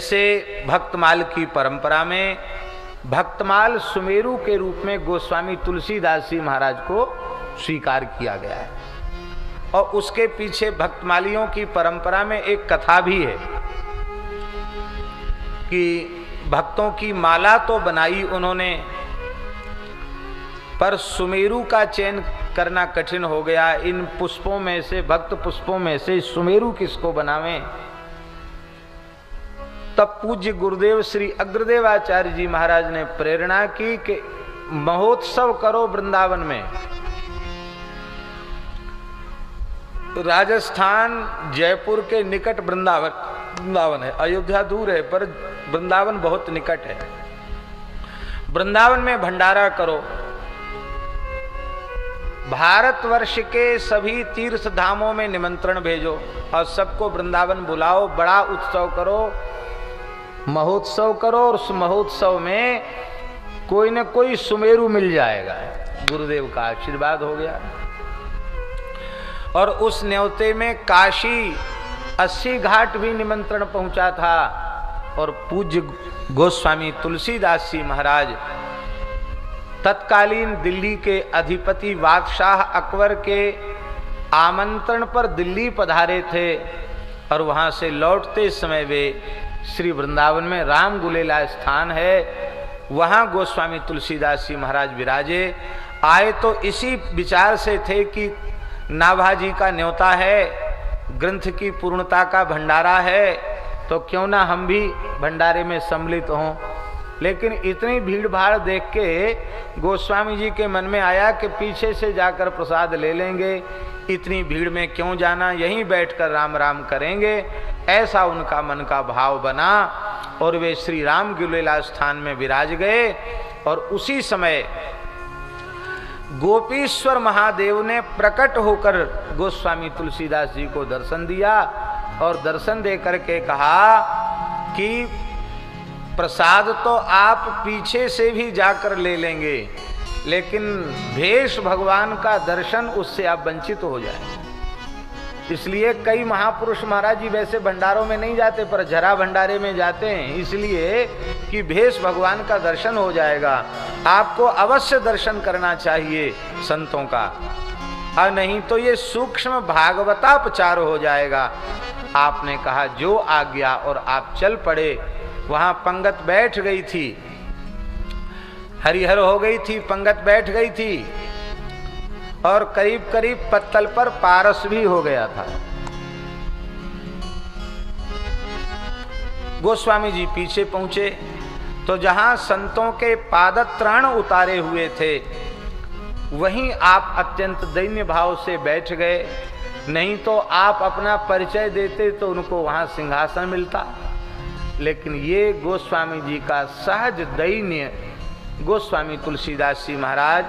जैसे भक्तमाल की परंपरा में भक्तमाल सुमेरु के रूप में गोस्वामी तुलसीदास जी महाराज को स्वीकार किया गया है। और उसके पीछे भक्तमालियों की परंपरा में एक कथा भी है कि भक्तों की माला तो बनाई उन्होंने, पर सुमेरु का चयन करना कठिन हो गया। इन पुष्पों में से, भक्त पुष्पों में से सुमेरु किसको बनावें? तब पूज्य गुरुदेव श्री अग्रदेवाचार्य जी महाराज ने प्रेरणा की कि महोत्सव करो वृंदावन में। राजस्थान जयपुर के निकट वृंदावन है, अयोध्या दूर है पर वृंदावन बहुत निकट है। वृंदावन में भंडारा करो, भारतवर्ष के सभी तीर्थ धामों में निमंत्रण भेजो और सबको वृंदावन बुलाओ, बड़ा उत्सव करो, महोत्सव करो, और उस महोत्सव में कोई न कोई सुमेरु मिल जाएगा। गुरुदेव का आशीर्वाद हो गया। और उस न्योते में काशी 80 घाट भी निमंत्रण पहुंचा था। और पूज्य गोस्वामी तुलसीदास जी महाराज तत्कालीन दिल्ली के अधिपति बादशाह अकबर के आमंत्रण पर दिल्ली पधारे थे। और वहां से लौटते समय वे श्री वृंदावन में राम गुलेला स्थान है, वहां गोस्वामी तुलसीदास जी महाराज विराजे। आए तो इसी विचार से थे कि नाभाजी का न्योता है, ग्रंथ की पूर्णता का भंडारा है, तो क्यों ना हम भी भंडारे में सम्मिलित हों। लेकिन इतनी भीड़ भाड़ देख के गोस्वामी जी के मन में आया कि पीछे से जाकर प्रसाद ले लेंगे, इतनी भीड़ में क्यों जाना, यहीं बैठकर राम राम करेंगे। ऐसा उनका मन का भाव बना और वे श्री राम गुलेला स्थान में विराज गए। और उसी समय गोपीश्वर महादेव ने प्रकट होकर गोस्वामी तुलसीदास जी को दर्शन दिया और दर्शन दे करके कहा कि प्रसाद तो आप पीछे से भी जाकर ले लेंगे, लेकिन भेष भगवान का दर्शन उससे आप वंचित हो जाएंगे। इसलिए कई महापुरुष महाराज जी वैसे भंडारों में नहीं जाते पर जरा भंडारे में जाते हैं, इसलिए कि भेष भगवान का दर्शन हो जाएगा। आपको अवश्य दर्शन करना चाहिए संतों का, और नहीं तो ये सूक्ष्म भागवतापचार हो जाएगा। आपने कहा जो आज्ञा, और आप चल पड़े। वहां पंगत बैठ गई थी, हरिहर हो गई थी, पंगत बैठ गई थी और करीब करीब पत्तल पर पारस भी हो गया था। गोस्वामी जी पीछे पहुंचे तो जहां संतों के पादत्राण उतारे हुए थे वहीं आप अत्यंत दैन्य भाव से बैठ गए। नहीं तो आप अपना परिचय देते तो उनको वहां सिंहासन मिलता। लेकिन ये गोस्वामी जी का सहज दैन्य, गोस्वामी तुलसीदास जी महाराज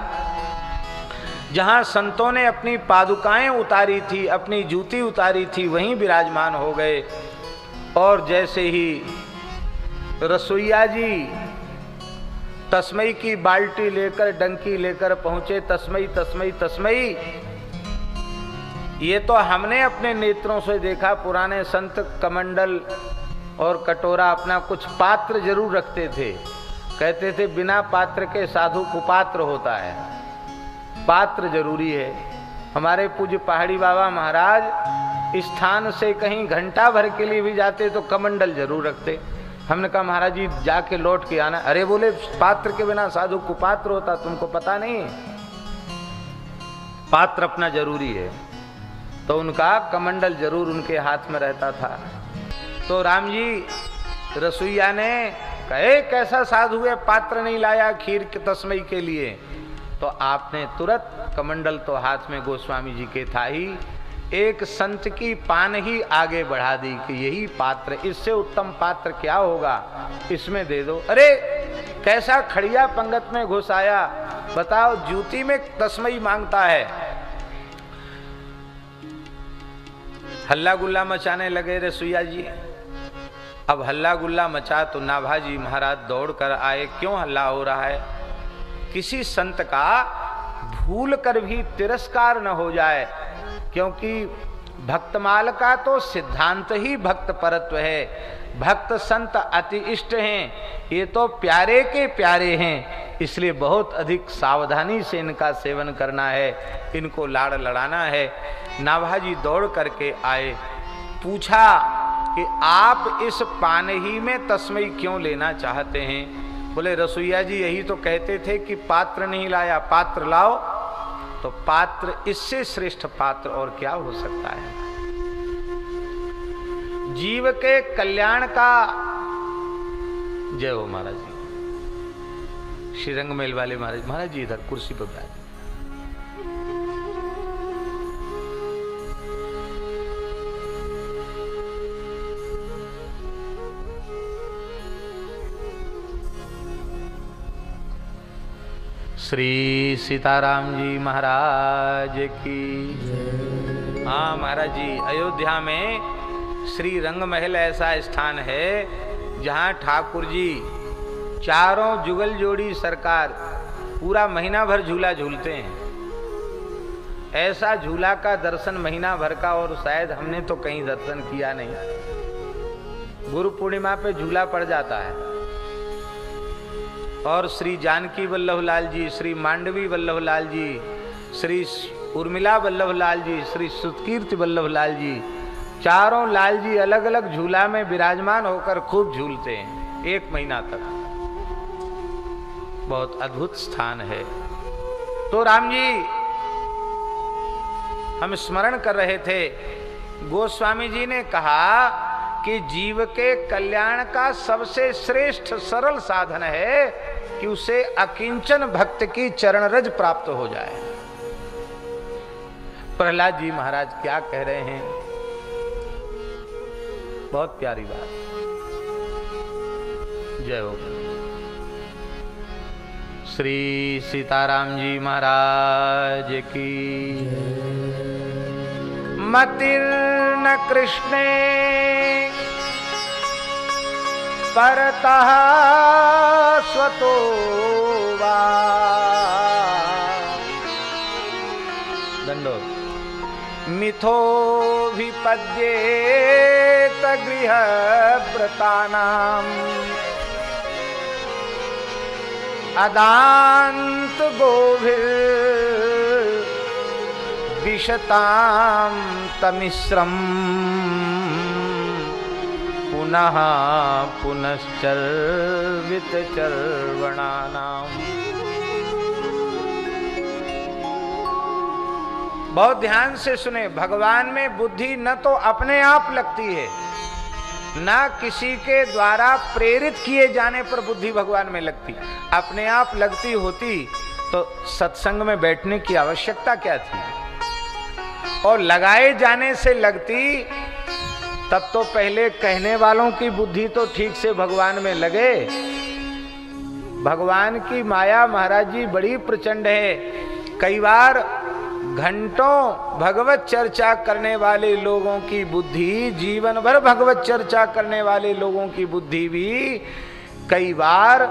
जहां संतों ने अपनी पादुकाएं उतारी थी, अपनी जूती उतारी थी, वहीं विराजमान हो गए। और जैसे ही रसोईया जी तस्मई की बाल्टी लेकर, डंकी लेकर पहुंचे, तस्मई तस्मई तस्मई, ये तो हमने अपने नेत्रों से देखा। पुराने संत कमंडल और कटोरा, अपना कुछ पात्र जरूर रखते थे। कहते थे बिना पात्र के साधु कुपात्र होता है, पात्र जरूरी है। हमारे पूज्य पहाड़ी बाबा महाराज स्थान से कहीं घंटा भर के लिए भी जाते तो कमंडल जरूर रखते। हमने कहा महाराज जी जाके लौट के आना। अरे बोले पात्र के बिना साधु कुपात्र होता, तुमको पता नहीं, पात्र अपना जरूरी है। तो उनका कमंडल जरूर उनके हाथ में रहता था। तो राम जी रसोईया ने कहे कैसा साधु है, पात्र नहीं लाया खीर के तस्मई के लिए। तो आपने तुरंत, कमंडल तो हाथ में गोस्वामी जी के था ही, एक संत की पान ही आगे बढ़ा दी कि यही पात्र, इससे उत्तम पात्र क्या होगा, इसमें दे दो। अरे कैसा खड़िया पंगत में घुस आया, बताओ जूती में तस्मई मांगता है। हल्ला गुल्ला मचाने लगे रसोईया जी। अब हल्ला गुल्ला मचा तो नाभाजी महाराज दौड़ कर आए। क्यों हल्ला हो रहा है? किसी संत का भूल कर भी तिरस्कार न हो जाए, क्योंकि भक्तमाल का तो सिद्धांत ही भक्त परत्व है। भक्त संत अति इष्ट हैं, ये तो प्यारे के प्यारे हैं, इसलिए बहुत अधिक सावधानी से इनका सेवन करना है, इनको लाड़ लड़ाना है। नाभाजी दौड़ करके आए, पूछा कि आप इस पान ही में तस्मई क्यों लेना चाहते हैं? बोले रसोईया जी यही तो कहते थे कि पात्र नहीं लाया, पात्र लाओ। तो पात्र, इससे श्रेष्ठ पात्र और क्या हो सकता है? जीव के कल्याण का। जय हो महाराज जी। श्रीरंग मेल वाले महाराज, महाराज जी इधर कुर्सी पर बैठ। श्री सीताराम जी महाराज की। हाँ महाराज जी, अयोध्या में श्री रंग महल ऐसा स्थान है जहाँ ठाकुर जी चारों जुगल जोड़ी सरकार पूरा महीना भर झूला झूलते हैं। ऐसा झूला का दर्शन महीना भर का और शायद हमने तो कहीं दर्शन किया नहीं। गुरु पूर्णिमा पे झूला पड़ जाता है और श्री जानकी वल्लभ लाल जी, श्री मांडवी वल्लभ लाल जी, श्री उर्मिला वल्लभ लाल जी, श्री सुतकीर्ति वल्लभ लाल जी, चारों लाल जी अलग अलग झूला में विराजमान होकर खूब झूलते हैं एक महीना तक। बहुत अद्भुत स्थान है। तो राम जी हम स्मरण कर रहे थे, गोस्वामी जी ने कहा कि जीव के कल्याण का सबसे श्रेष्ठ सरल साधन है कि उसे अकिंचन भक्त की चरण रज प्राप्त हो जाए। प्रहलाद जी महाराज क्या कह रहे हैं, बहुत प्यारी बात। जय हो। श्री सीताराम जी महाराज की। मतिर्न कृष्णे परतः स्वतो वा। दंडो। मिथो विपद्येत गृहव्रतानाम् अदान्त गोभिर् विशतां तमिश्रम् पुनः पुनश्चर्वित चर्वणानाम्। बहुत ध्यान से सुने, भगवान में बुद्धि न तो अपने आप लगती है, ना किसी के द्वारा प्रेरित किए जाने पर बुद्धि भगवान में लगती। अपने आप लगती होती तो सत्संग में बैठने की आवश्यकता क्या थी? और लगाए जाने से लगती तब तो पहले कहने वालों की बुद्धि तो ठीक से भगवान में लगे। भगवान की माया महाराज जी बड़ी प्रचंड है। कई बार घंटों भगवत चर्चा करने वाले लोगों की बुद्धि, जीवन भर भगवत चर्चा करने वाले लोगों की बुद्धि भी कई बार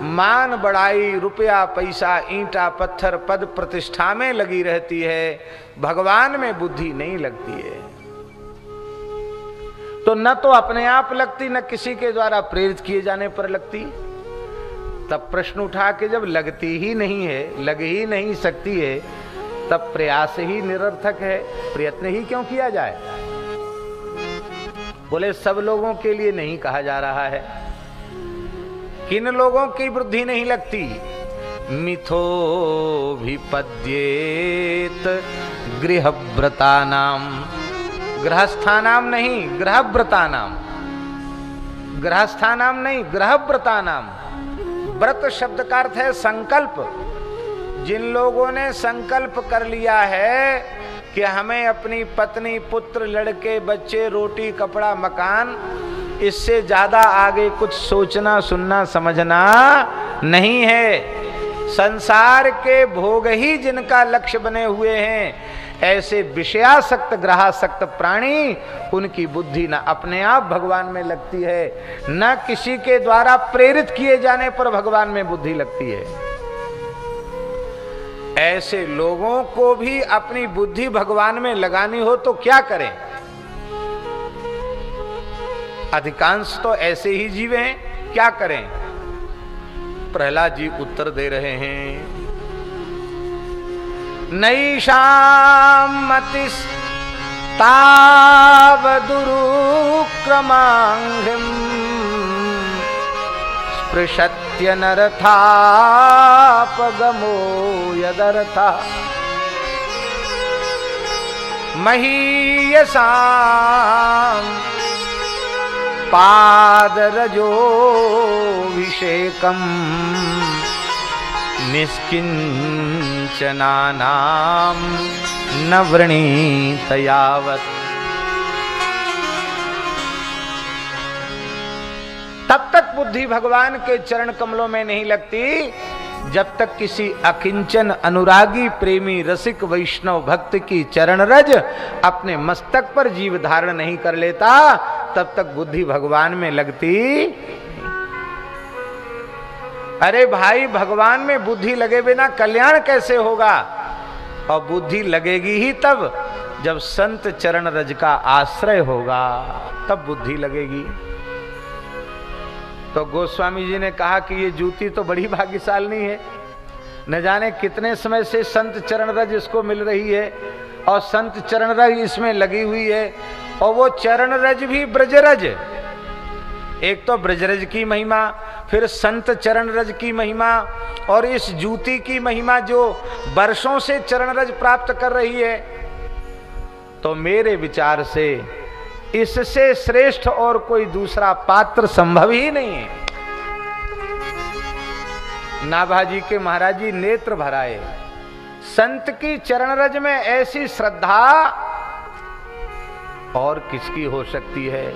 मान बढ़ाई, रुपया पैसा, ईंटा पत्थर, पद प्रतिष्ठा में लगी रहती है, भगवान में बुद्धि नहीं लगती है। तो न तो अपने आप लगती, न किसी के द्वारा प्रेरित किए जाने पर लगती। तब प्रश्न उठा कि जब लगती ही नहीं है, लग ही नहीं सकती है, तब प्रयास ही निरर्थक है, प्रयत्न ही क्यों किया जाए? बोले सब लोगों के लिए नहीं कहा जा रहा है। किन लोगों की बुद्धि नहीं लगती? मिथो विपद्येत गृहव्रतानाम। गृहस्थानाम नहीं, गृहव्रतानाम। गृहस्थानाम नहीं, गृहव्रतानाम। व्रत शब्द का अर्थ है संकल्प। जिन लोगों ने संकल्प कर लिया है कि हमें अपनी पत्नी, पुत्र, लड़के, बच्चे, रोटी, कपड़ा, मकान, इससे ज्यादा आगे कुछ सोचना, सुनना, समझना नहीं है, संसार के भोग ही जिनका लक्ष्य बने हुए हैं, ऐसे विषयासक्त ग्रहासक्त प्राणी, उनकी बुद्धि न अपने आप भगवान में लगती है, न किसी के द्वारा प्रेरित किए जाने पर भगवान में बुद्धि लगती है। ऐसे लोगों को भी अपनी बुद्धि भगवान में लगानी हो तो क्या करें? अधिकांश तो ऐसे ही जीवे हैं, क्या करें? प्रहलाद जी उत्तर दे रहे हैं, नैषां मतिस् तावदुरुक्रमांघ्रिं स्पृशत्य नरथापगमो यदर्था महीयसां पादरजोऽभिषेकं निष्किंचनानां न वृणीत यावत्। तब तक बुद्धि भगवान के चरण कमलों में नहीं लगती जब तक किसी अकिंचन अनुरागी प्रेमी रसिक वैष्णव भक्त की चरण रज अपने मस्तक पर जीव धारण नहीं कर लेता, तब तक बुद्धि भगवान में लगती। अरे भाई, भगवान में बुद्धि लगे बिना कल्याण कैसे होगा? और बुद्धि लगेगी ही तब जब संत चरण रज का आश्रय होगा, तब बुद्धि लगेगी। तो गोस्वामी जी ने कहा कि ये जूती तो बड़ी भाग्यशाली है, न जाने कितने समय से संत चरण रज इसको मिल रही है और संत चरण रज इसमें लगी हुई है, और वो चरण रज भी ब्रजरज। एक तो ब्रजरज की महिमा, फिर संत चरण रज की महिमा, और इस जूती की महिमा जो वर्षों से चरण रज प्राप्त कर रही है। तो मेरे विचार से इससे श्रेष्ठ और कोई दूसरा पात्र संभव ही नहीं है। नाभाजी के महाराज जी नेत्र भराए, संत की चरण रज में ऐसी श्रद्धा और किसकी हो सकती है?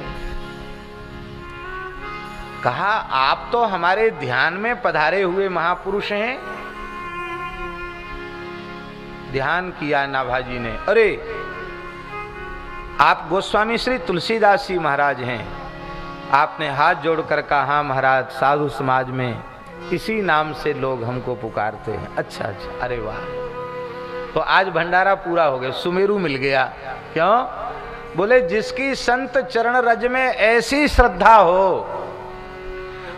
कहा, आप तो हमारे ध्यान में पधारे हुए महापुरुष हैं। ध्यान किया नाभाजी ने, अरे आप गोस्वामी श्री तुलसीदास जी महाराज हैं। आपने हाथ जोड़कर कहा, हाँ महाराज, साधु समाज में इसी नाम से लोग हमको पुकारते हैं। अच्छा अच्छा, अरे वाह, तो आज भंडारा पूरा हो गया, सुमेरु मिल गया। क्यों? बोले जिसकी संत चरण रज में ऐसी श्रद्धा हो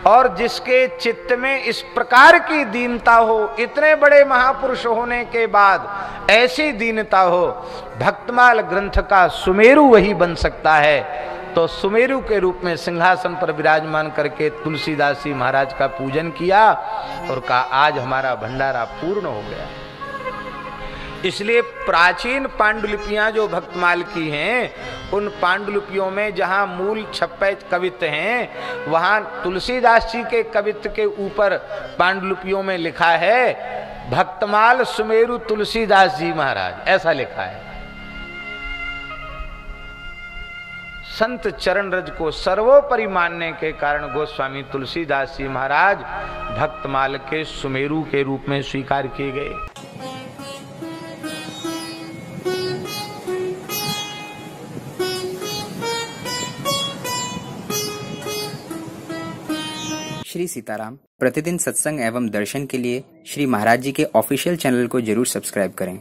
और जिसके चित्त में इस प्रकार की दीनता हो, इतने बड़े महापुरुष होने के बाद ऐसी दीनता हो, भक्तमाल ग्रंथ का सुमेरु वही बन सकता है। तो सुमेरु के रूप में सिंहासन पर विराजमान करके तुलसीदास जी महाराज का पूजन किया और कहा, आज हमारा भंडारा पूर्ण हो गया। इसलिए प्राचीन पांडुलिपियां जो भक्तमाल की हैं, उन पांडुलिपियों में जहां मूल 56 कवित्त हैं, वहां तुलसीदास जी के कवित्त के ऊपर पांडुलिपियों में लिखा है, भक्तमाल सुमेरु तुलसीदास जी महाराज, ऐसा लिखा है। संत चरण रज को सर्वोपरि मानने के कारण गोस्वामी तुलसीदास जी महाराज भक्तमाल के सुमेरु के रूप में स्वीकार किए गए। श्री सीताराम प्रतिदिन सत्संग एवं दर्शन के लिए श्री महाराज जी के ऑफिशियल चैनल को जरूर सब्सक्राइब करें।